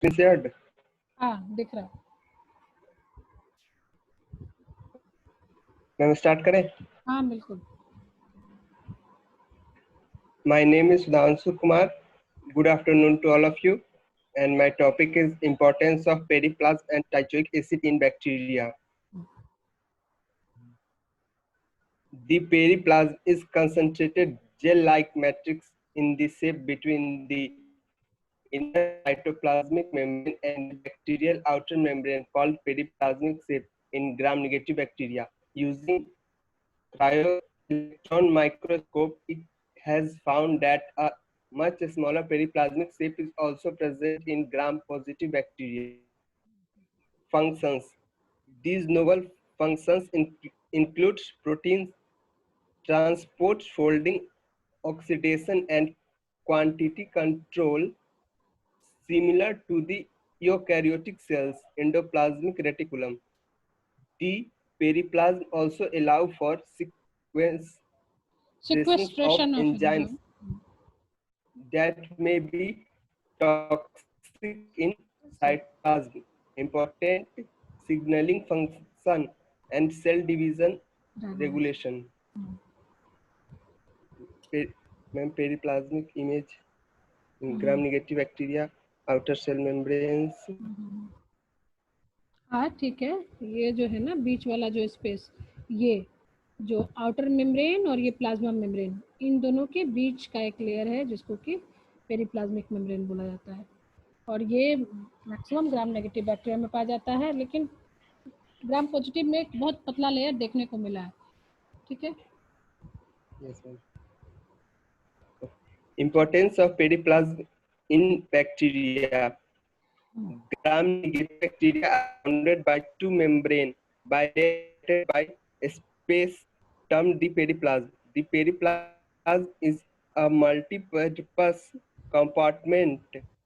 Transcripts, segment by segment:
shared? हाँ दिख रहा है। मैम स्टार्ट करें? हाँ बिल्कुल। My name is Sudhanshu Kumar. Good afternoon to all of you. And my topic is importance of periplasm and teichoic acid in bacteria. The periplasm is concentrated gel-like matrix in the shape between the inner cytoplasmic membrane and the bacterial outer membrane called periplasmic shape in gram-negative bacteria. Using cryo-electron microscope, it has found that a much smaller periplasmic shape is also present in gram-positive bacteria. Functions. These novel functions include protein transport, folding, oxidation, and quantity control, similar to the eukaryotic cells endoplasmic reticulum. The periplasm also allows for sequestration of Sequestration of enzymes enzyme. that may be toxic in cytoplasm, important signaling function, and cell division regulation. Ma'am, periplasmic image in gram-negative bacteria, outer cell membranes. हाँ ठीक है, ये जो है ना बीच वाला जो space, ये जो आउटर मेम्ब्रेन और ये प्लाज्मा मेम्ब्रेन, इन दोनों के बीच का एक लेयर है जिसको कि पेरिप्लाज्मिक मेम्ब्रेन बोला जाता है। और ये मैक्सिमम ग्राम नेगेटिव बैक्टीरिया में पाया जाता है, लेकिन ग्राम पॉजिटिव में एक बहुत पतला लेयर देखने को मिला है। ठीक है। Yes, ma'am. Importance of periplasm in bacteria. Gram-negative bacteria are surrounded by two membranes bilated by a space termed the periplasm. The periplasm is a multi-purpose compartment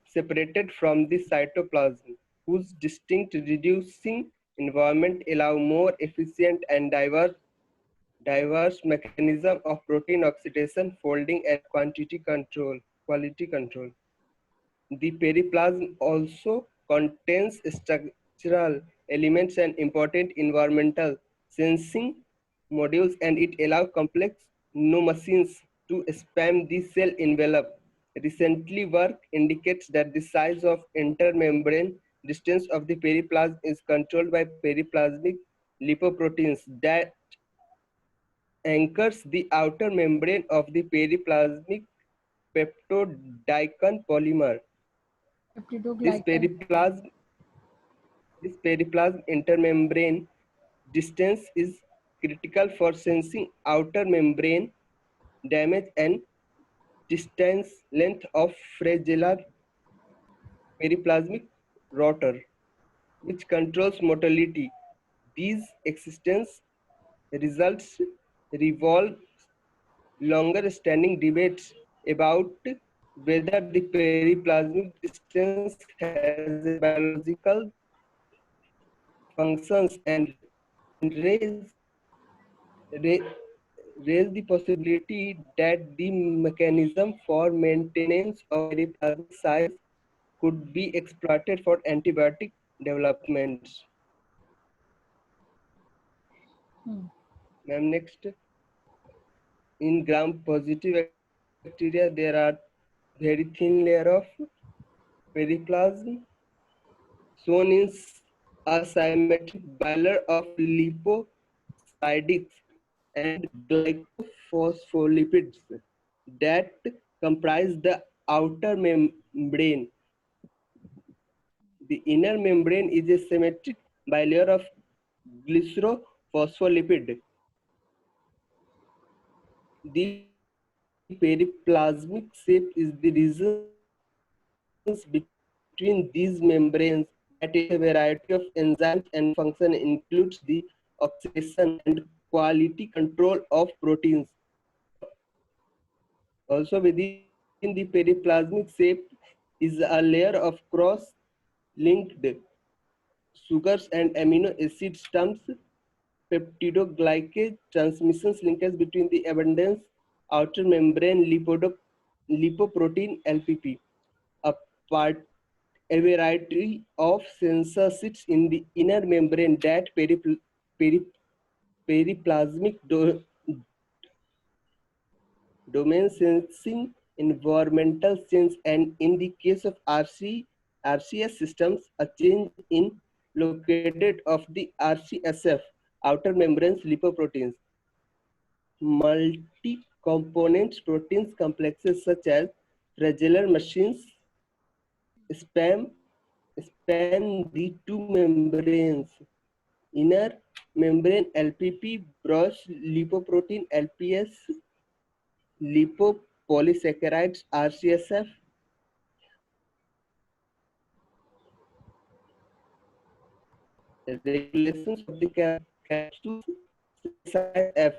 separated from the cytoplasm, whose distinct reducing environment allow more efficient and diverse mechanism of protein oxidation, folding, and quality control. The periplasm also contains structural elements and important environmental sensing modules, and it allows complex machines to span the cell envelope. Recently work indicates that the size of intermembrane distance of the periplasm is controlled by periplasmic lipoproteins that anchors the outer membrane of the periplasmic peptidoglycan polymer. This periplasm, this periplasm intermembrane distance is critical for sensing outer membrane damage and distance length of fragile periplasmic rotor, which controls motility. These existence results revolve longer standing debates about whether the periplasmic distance has a biological functions and raise, raise the possibility that the mechanism for maintenance of periplasmic size could be exploited for antibiotic developments. Ma'am, next, in gram-positive bacteria, there are very thin layer of periplasm shown in a symmetric bilayer of liposcidics and glycophospholipids that comprise the outer membrane. The inner membrane is a symmetric bilayer of glycerophospholipid. The periplasmic shape is the reasons between these membranes that allow a variety of enzymes and function includes the oxidation and quality control of proteins. Also within the periplasmic shape is a layer of cross-linked sugars and amino acid terms peptidoglycan transmissions linkage between the abundance outer membrane lipoprotein LPP. A A variety of sensor sits in the inner membrane that periplasmic domain sensing environmental change, and in the case of RCS systems, a change in located of the RCSF outer membranes lipoproteins. Multi-component proteins complexes such as flagellar machines span the two membranes. Inner membrane LPP, broad lipoprotein LPS, lipopolysaccharides RCSF, regulations of the capsules F.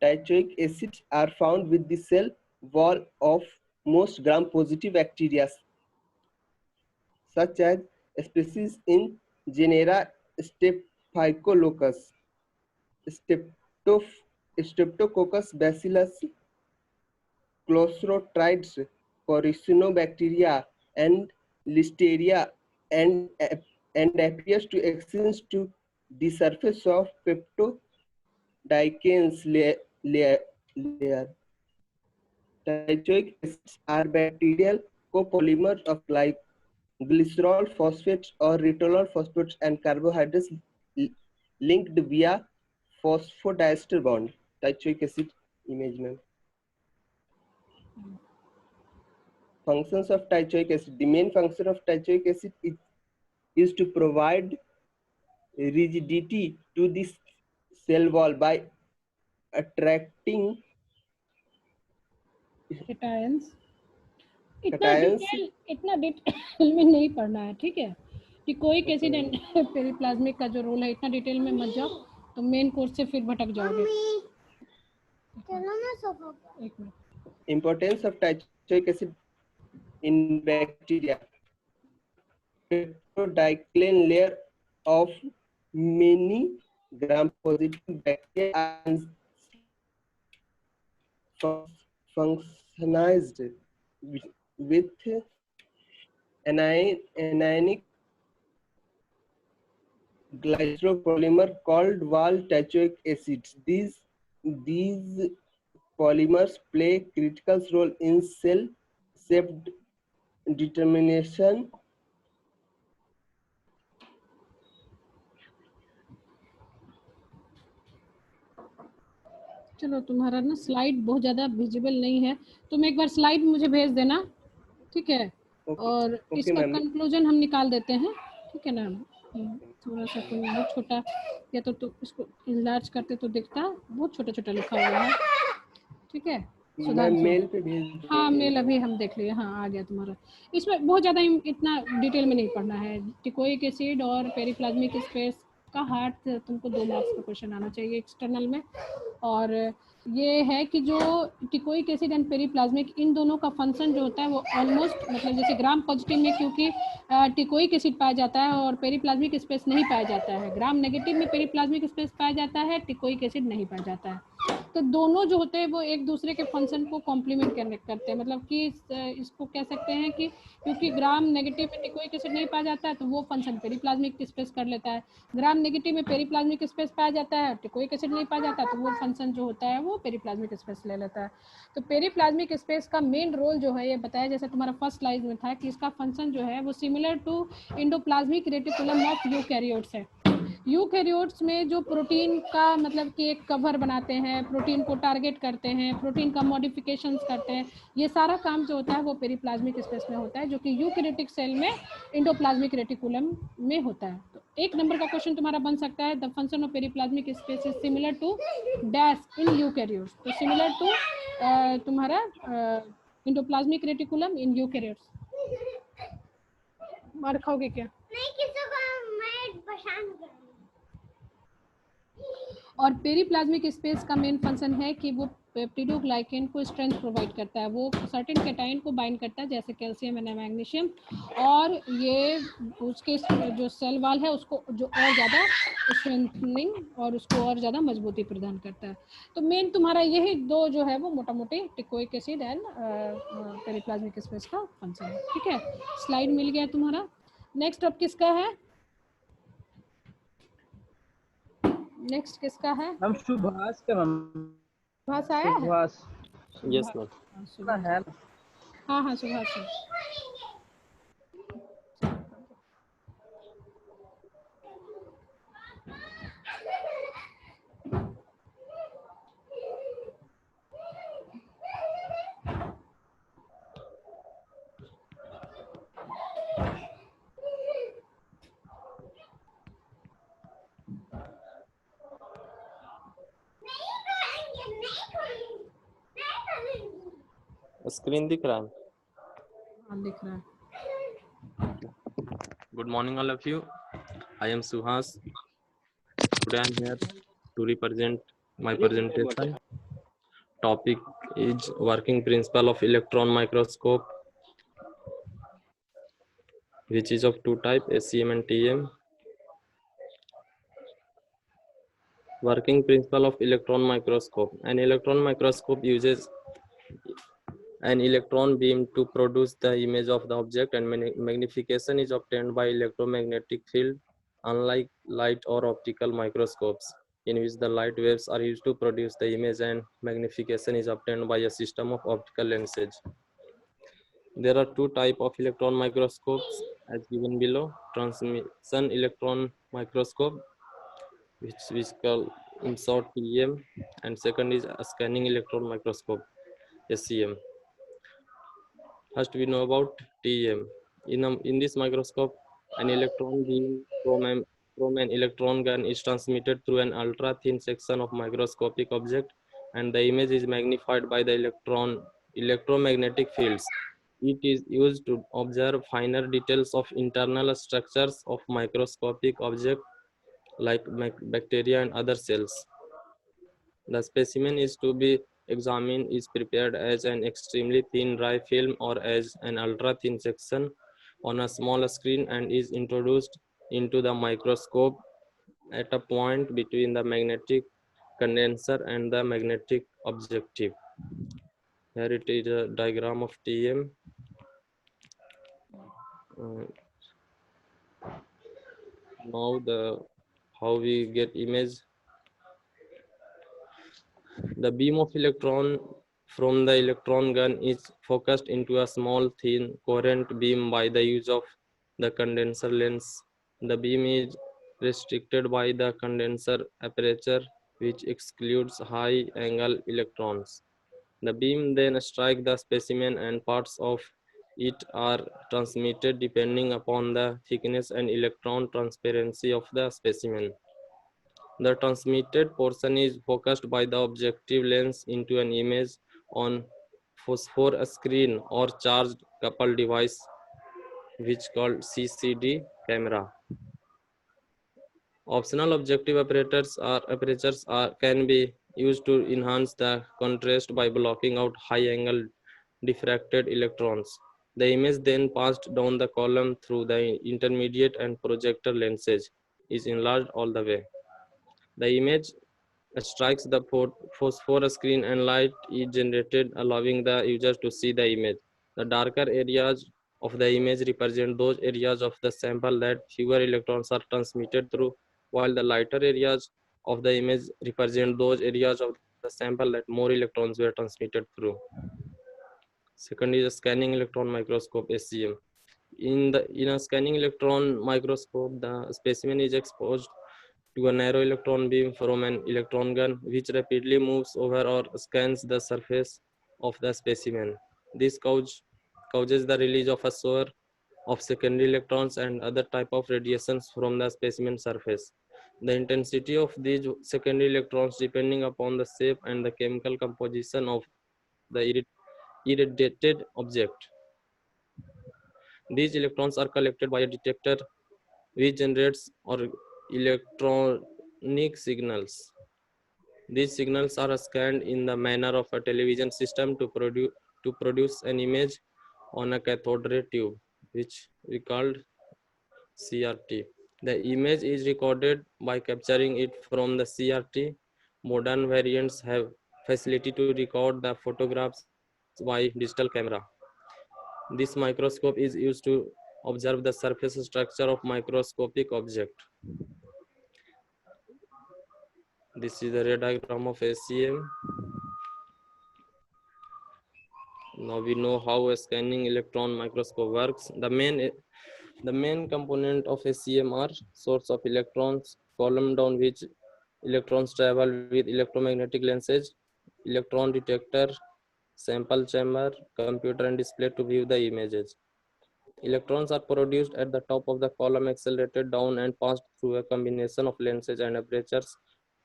Teichoic acids are found with the cell wall of most gram-positive bacteria, such as species in genera Staphylococcus, Streptococcus bacillus, Clostridiums, Porcino and Listeria, and appears to extend to the surface of peptidoglycans layer. Teichoic acids are bacterial copolymers of glycerol phosphates or retinol phosphates and carbohydrates linked via phosphodiester bond. Teichoic acid image में. Functions of teichoic acid. The main function of teichoic acid is to provide rigidity to the cell wall by attracting cations. इतना detail में नहीं पढ़ना है, ठीक है. Teichoic acid and periplasmic का जो रोल है इतना डिटेल में मत जाओ, तो मेन कोर्स से फिर भटक जाओगे. एक minute. Importance of teichoic acid in bacteria. Peptidoglycan layer of many gram-positive bacteria and functionized with anionic glyceropolymer called wall teichoic acids. These polymers play critical role in cell shape determination. चलो, तुम्हारा ना slide बहुत ज़्यादा visible नहीं है, तुम एक बार slide मुझे भेज देना, ठीक है. और इसका कंक्लूजन हम निकाल देते हैं, ठीक है ना. थोड़ा सा तुम बहुत छोटा, या तो इसको इनलार्ज करते तो दिखता, बहुत छोटा छोटा लिखा हुआ है, ठीक है. मेल पे भेज. हाँ, मेल अभी हम देख लिए. हाँ, आ गया तुम्हारा. इसमें बहुत ज़्यादा इतना डिटेल में नहीं पढ़ना है. टिकोइक एसिड और पेरिप्लाज्मिक स्पेस का हार्ट तुमको 2 मार्क्स का क्वेश्चन आना चाहिए एक्सटर्नल में. और ये है कि जो टिकोइक एसिड एंड पेरिप्लाज्मिक, इन दोनों का फंक्शन जो होता है वो ऑलमोस्ट, मतलब जैसे ग्राम पॉजिटिव में क्योंकि टिकोइक एसिड पाया जाता है और पेरिप्लाज्मिक स्पेस नहीं पाया जाता है, ग्राम नेगेटिव में पेरिप्लाज्मिक स्पेस पाया जाता है, टिकोइक एसिड नहीं पाया जाता है. तो दोनों जो होते हैं वो एक दूसरे के फंक्शन को कॉम्प्लीमेंट करते हैं. मतलब कि इसको कह सकते हैं कि क्योंकि ग्राम नेगेटिव में टिकोइक एसिड नहीं पाया जाता है तो वो फंक्शन पेरिप्लाज्मिक स्पेस कर लेता है. ग्राम नेगेटिव में पेरिप्लाज्मिक स्पेस पाया जाता है, टिकोइक एसिड नहीं पाया जाता तो वो फंक्शन जो होता है वो पेरिप्लाज्मिक स्पेस ले लेता है. तो पेरिप्लाज्मिक स्पेस का मेन रोल जो है ये बताया, जैसे तुम्हारा फर्स्ट स्लाइड में था कि इसका फंक्शन जो है वो similar to endoplasmic reticulum of eukaryotes है. यूकैरियोट्स में जो प्रोटीन का मतलब कि एक कवर बनाते हैं, प्रोटीन को टारगेट करते हैं, प्रोटीन का मॉडिफिकेशंस करते हैं, ये सारा काम जो होता है वो पेरिप्लाज्मिक स्पेस में होता है, जो कि यूकैरियोटिक सेल में एंडोप्लाज्मिक रेटिकुलम में होता है. तो 1 नंबर का क्वेश्चन तुम्हारा बन सकता है, the function of periplasmic space is similar to dash in eukaryotes. तो सिमिलर टू तुम्हारा एंडोप्लाज्मिक रेटिकुलम इन यूकैरियोट्स. मार खाओगे क्या? नहीं, किसी को मैं परेशान करूंगी. और पेरीप्लाज्मिक स्पेस का मेन फंक्शन है कि वो पेप्टिडोग्लाइकेन को स्ट्रेंथ प्रोवाइड करता है, वो सर्टेन कैटायन को बाइंड करता है जैसे कैल्शियम एंड मैग्नीशियम, और ये उसके जो सेल वाल है उसको जो और ज़्यादा स्ट्रेंथनिंग और उसको और ज़्यादा मजबूती प्रदान करता है। तो मेन तुम्हारा यही दो जो है वो मोटा मोटी teichoic acid and periplasmic space का फंक्शन है। ठीक है, स्लाइड मिल गया तुम्हारा। नेक्स्ट अब किसका है? नेक्स्ट किसका है? हम सुभाष का मैम। सुभाष आया है? Subhash yes ma'am. हाँ, ना सुभाष है ना? हाँ हाँ सुभाष है। स्क्रीन दिख रहा है? हाँ दिख रहा है। Good morning, all of you. I am Suhas. Today I am here to represent my presentation. Topic is working principle of electron microscope, which is of two types, SEM and TM. Working principle of electron microscope. An electron microscope uses an electron beam to produce the image of the object, and magnification is obtained by electromagnetic field, unlike light or optical microscopes, in which the light waves are used to produce the image and magnification is obtained by a system of optical lenses. There are two types of electron microscopes as given below. Transmission electron microscope, which is called in short TEM, and second is a scanning electron microscope, SEM. First, we know about TEM. In this microscope, an electron beam from an electron gun is transmitted through an ultra-thin section of microscopic object, and the image is magnified by the electromagnetic fields. It is used to observe finer details of internal structures of microscopic objects like bacteria and other cells. The specimen is to be examined is prepared as an extremely thin dry film or as an ultra thin section on a small screen and is introduced into the microscope at a point between the magnetic condenser and the magnetic objective. Here it is a diagram of TM. Now how we get image. The beam of electron from the electron gun is focused into a small, thin, coherent beam by the use of the condenser lens. The beam is restricted by the condenser aperture, which excludes high-angle electrons. The beam then strikes the specimen and parts of it are transmitted depending upon the thickness and electron transparency of the specimen. The transmitted portion is focused by the objective lens into an image on phosphor screen or charged coupled device, which called CCD camera. Optional objective apertures can be used to enhance the contrast by blocking out high-angle diffracted electrons. The image then passed down the column through the intermediate and projector lenses is enlarged all the way. The image strikes the phosphor screen and light is generated, allowing the user to see the image. The darker areas of the image represent those areas of the sample that fewer electrons are transmitted through, while the lighter areas of the image represent those areas of the sample that more electrons were transmitted through. Second is a scanning electron microscope, SEM. In a scanning electron microscope, the specimen is exposed to a narrow electron beam from an electron gun, which rapidly moves over or scans the surface of the specimen. This causes the release of a shower of secondary electrons and other type of radiations from the specimen surface. The intensity of these secondary electrons depending upon the shape and the chemical composition of the irradiated object. These electrons are collected by a detector which generates or electronic signals. These signals are scanned in the manner of a television system to produce an image on a cathode ray tube, which we called CRT. The image is recorded by capturing it from the CRT. Modern variants have facility to record the photographs by digital camera. This microscope is used to observe the surface structure of microscopic object. This is the ray diagram of SEM. Now we know how a scanning electron microscope works. The main component of SEM are source of electrons, column down which electrons travel with electromagnetic lenses, electron detector, sample chamber, computer and display to view the images. Electrons are produced at the top of the column, accelerated down and passed through a combination of lenses and apertures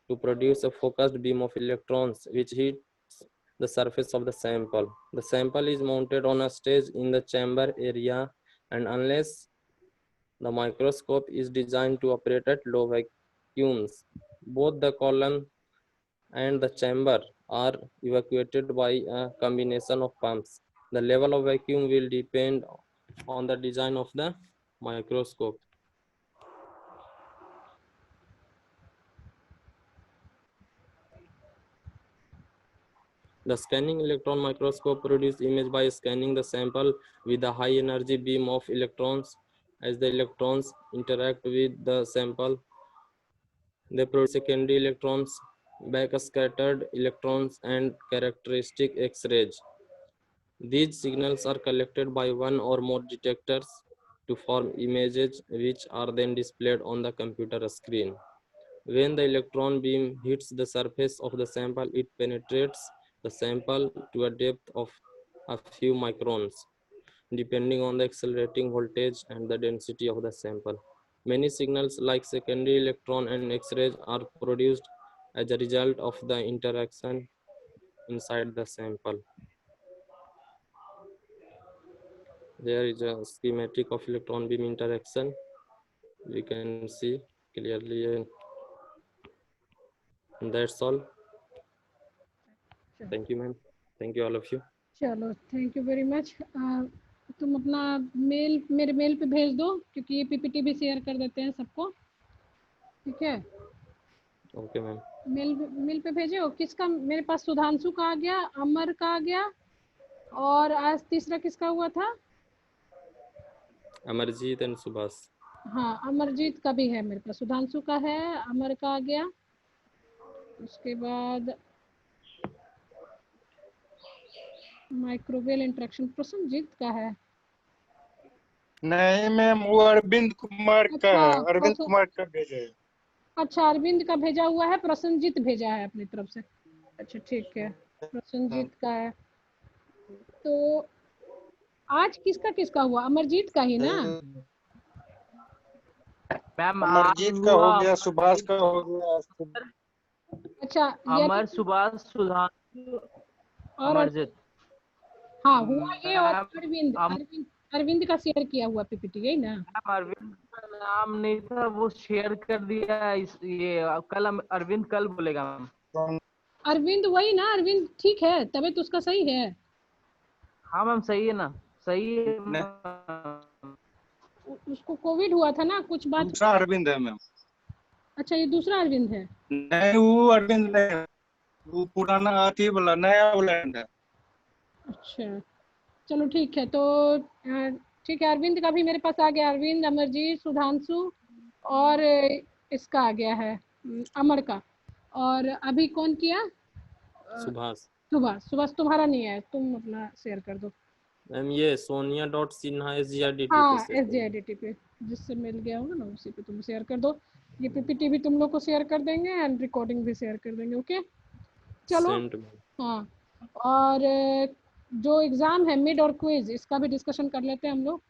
to produce a focused beam of electrons which hits the surface of the sample. The sample is mounted on a stage in the chamber area, and unless the microscope is designed to operate at low vacuums, both the column and the chamber are evacuated by a combination of pumps. The level of vacuum will depend on the design of the microscope. The scanning electron microscope produces image by scanning the sample with a high energy beam of electrons. As the electrons interact with the sample, they produce secondary electrons, backscattered electrons, and characteristic X-rays. These signals are collected by one or more detectors to form images which are then displayed on the computer screen. When the electron beam hits the surface of the sample, it penetrates the sample to a depth of a few microns, depending on the accelerating voltage and the density of the sample. Many signals like secondary electron and X-rays are produced as a result of the interaction inside the sample. There is a schematic of electron beam interaction. We can see clearly, and that's all. Thank you, ma'am. Thank you, all of you. चलो thank you very much. तुम अपना mail मेरे mail पे भेज दो, क्योंकि ये PPT भी शेयर कर देते हैं सबको, ठीक है? Okay ma'am. मेल पे भेजे हो? किसका? मेरे पास सुधांशु का आ गया, अमर का आ गया, और आज तीसरा किसका हुआ था? अमरजीत एंड सुभाष। हाँ, अमरजीत का भी है मेरे पास, सुधांशु का है, अमर का आ गया। उसके बाद माइक्रोवेव इंटरेक्शन प्रसन्नजीत का है। नहीं मैम, वो अरविंद कुमार का है, अरविंद कुमार का भेजा है। अच्छा, अरविंद का भेजा हुआ है, प्रसन्नजीत भेजा है अपनी तरफ से। अच्छा ठीक है, प्रसन्नजीत का है। तो आज किसका किसका हुआ? अमरजीत का ही ना? मैम अमरजीत का हो गया, सुभाष का हो गया। अच्छा, अमर, सुभाष, सुधांशु, अमरजीत। हाँ हुआ ये, और अरविंद का शेयर किया हुआ पीपीटी, यही ना? अरविंद का नाम नहीं था, वो शेयर कर दिया। ये कल अरविंद कल बोलेगा मैम। अरविंद वही ना? अरविंद ठीक है, तबीयत उसका सही है? हाँ मैम सही है ना, सही है। उसको कोविड हुआ था ना, कुछ बात। दूसरा अरविंद है मैम। अच्छा, ये दूसरा अरविंद है? नहीं, वो अरविंद नहीं, वो पुराना आती वाला नया वाला है। अच्छा चलो ठीक है। तो ठीक है, अरविंद का भी मेरे पास आ गया। अरविंद, अमरजीत, सुधांशु और इसका आ गया है अमर का। और अभी कौन किया? सुभाष। सुभाष तुम्हारा नहीं है, तुम अपना शेयर कर दो। मैम ये sonia.sinha SGIDT हाँ, SGIDT पे जिससे मिल गया होगा ना, उसी पे तुम शेयर कर दो। ये पीपीटी भी तुम लोग को शेयर कर देंगे एंड रिकॉर्डिंग भी शेयर कर देंगे। ओके चलो। हाँ, और जो एग्जाम है मिड और क्विज, इसका भी डिस्कशन कर लेते हैं हम लोग।